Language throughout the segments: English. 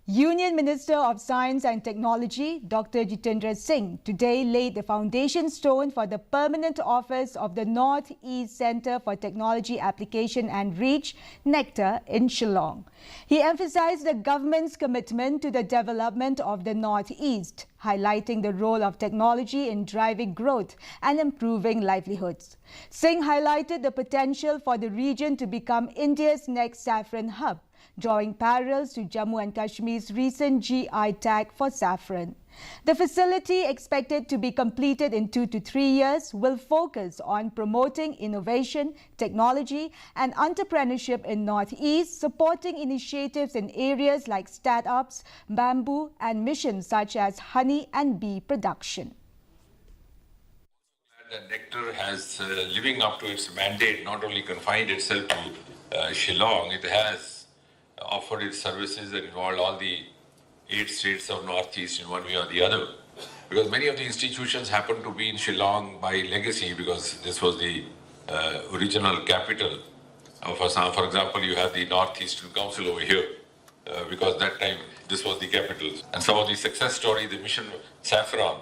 Union Minister of Science and Technology, Dr. Jitendra Singh, today laid the foundation stone for the permanent office of the North East Centre for Technology Application and Reach, Nectar, in Shillong. He emphasized the government's commitment to the development of the North East, highlighting the role of technology in driving growth and improving livelihoods. Singh highlighted the potential for the region to become India's next saffron hub, drawing parallels to Jammu and Kashmir's recent GI tag for saffron. The facility, expected to be completed in 2 to 3 years, will focus on promoting innovation, technology and entrepreneurship in Northeast, supporting initiatives in areas like startups, bamboo and missions such as honey and bee production. The Nectar has, living up to its mandate, not only confined itself to Shillong, it has offered its services and involved all the 8 states of Northeast in one way or the other. Because many of the institutions happen to be in Shillong by legacy, because this was the original capital of Assam. For example, you have the Northeastern Council over here, because that time this was the capital. And some of the success story, the Mission Saffron,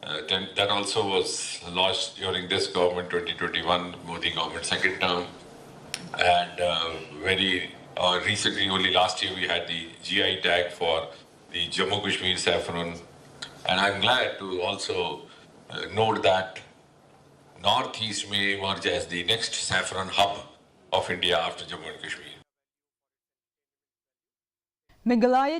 that also was launched during this government, 2021, Modi government, second term. And very recently, only last year, we had the GI tag for the Jammu Kashmir saffron. And I'm glad to also note that Northeast may emerge as the next saffron hub of India after Jammu and Kashmir.